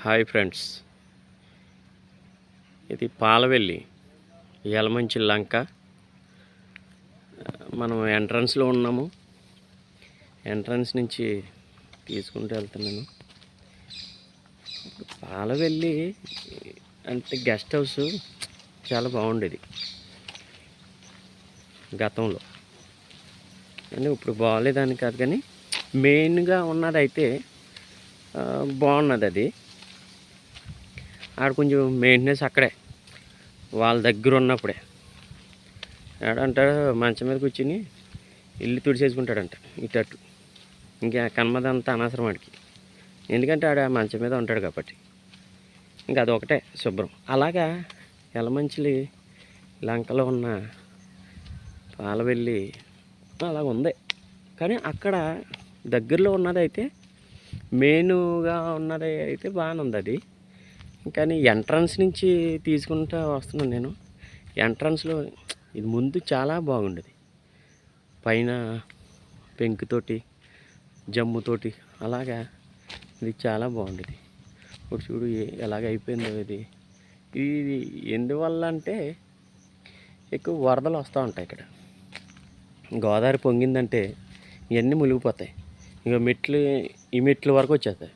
Hi friends, ఇది పాలవెల్లి యలమంచి లంక. మనం ఎంట్రన్స్లో ఉన్నాము. ఎంట్రన్స్ నుంచి తీసుకుంటూ వెళ్తున్నాను. పాలవెల్లి అంటే గెస్ట్ హౌస్ చాలా బాగుండేది గతంలో, కానీ ఇప్పుడు బాగాలేదని కాదు, కానీ మెయిన్గా ఉన్నదైతే బాగున్నది. అది ఆడ కొంచెం మెయింటెనెన్స్ అక్కడే వాళ్ళ దగ్గర ఉన్నప్పుడే ఆడంటాడు మంచం మీద కూర్చుని ఇల్లు తుడిచేసుకుంటాడంట ఇటట్టు. ఇంకా కన్మదంతా అనవసరం వాడికి, ఎందుకంటే ఆడ మంచం మీద ఉంటాడు కాబట్టి. ఇంకా అదొకటే శుభ్రం. అలాగా యలమంచిలి లంకలో ఉన్న పాలవెల్లి అలాగ ఉంది. కానీ అక్కడ దగ్గరలో ఉన్నదైతే మెయిన్గా ఉన్నది అయితే బాగానే ఉంది అది. కానీ ఎంట్రన్స్ నుంచి తీసుకుంటూ వస్తున్నాను నేను. ఎంట్రన్స్లో ఇది ముందు చాలా బాగుండేది, పైన పెంకుతోటి జమ్ముతోటి అలాగా ఇది చాలా బాగుండేది. ఇప్పుడు చూడు ఎలాగ అయిపోయిందో ఇది. ఇది ఎందువల్ల అంటే ఎక్కువ వరదలు వస్తూ ఉంటాయి ఇక్కడ. గోదావరి పొంగిందంటే ఇవన్నీ మునిగిపోతాయి. ఇక ఈ మెట్లు వరకు వచ్చేస్తాయి.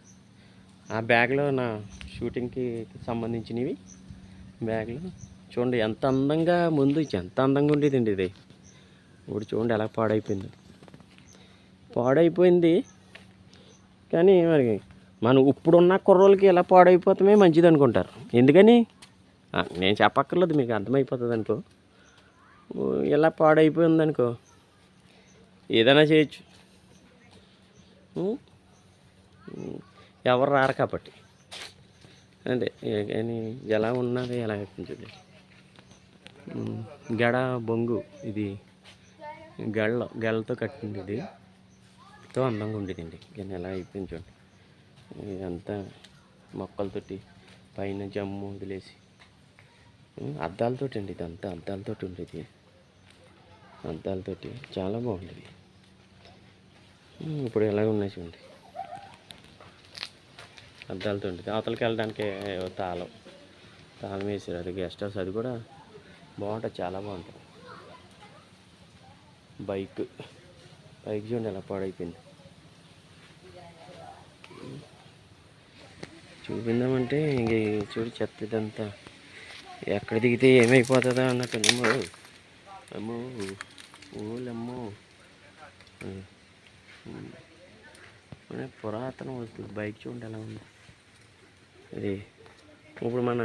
ఆ బ్యాగ్లో నా షూటింగ్కి సంబంధించినవి బ్యాగ్లో చూడండి ఎంత అందంగా, ముందు ఎంత అందంగా ఉండేదండి ఇది. ఇప్పుడు చూడండి ఎలా పాడైపోయింది. కానీ మరి మనం ఇప్పుడున్న కుర్రోళ్ళకి ఎలా పాడైపోతామే మంచిది అనుకుంటారు. ఎందుకని నేను చెప్పక్కర్లేదు, మీకు అర్థమైపోతుంది అనుకో. ఎలా పాడైపోయింది అనుకో, ఏదైనా చేయొచ్చు, ఎవరు రారు కాబట్టి. అంటే కానీ ఎలా ఉన్నది ఎలా చూడండి. గడ బొంగు ఇది గళ్ళతో కట్టింది. ఇది ఎంతో అందంగా ఉండేదండి, కానీ ఎలా అయిపోయింది చూడండి. ఇదంతా మొక్కలతోటి పైన జమ్ము వదిలేసి అద్దాలతోటి అండి. ఇదంతా అద్దాలతోటి ఉండేది, అద్దాలతోటి చాలా బాగుండేది. ఇప్పుడు ఎలాగ ఉన్నాయి చూడండి, అద్దాలతో ఉంటుంది. అవతలకి వెళ్ళడానికి తాళం వేసారు. అది గెస్ట్ హౌస్, అది కూడా బాగుంటుంది, చాలా బాగుంటుంది. బైక్ చూడండి ఎలా పాడైపోయింది. చూపిందామంటే ఇంక చూడు చెత్త ఇదంతా ఎక్కడ దిగితే ఏమైపోతుందా అన్నట్టు. అమ్మో ఓలమ్మో, పురాతన వస్తువు. బైక్ చూడండి ఎలా ఉంది. ఇది ఇప్పుడు మన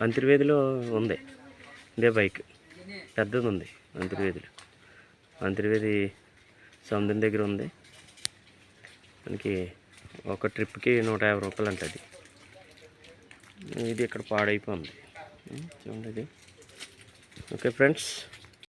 అంతర్వేదిలో ఉంది ఇదే బైక్, పెద్దది ఉంది అంతర్వేది సముద్రం దగ్గర ఉంది. మనకి ఒక ట్రిప్కి 150 రూపాయలు అంటుంది. ఇది ఇక్కడ పాడైపోయింది చూడండి ఇది. Okay friends.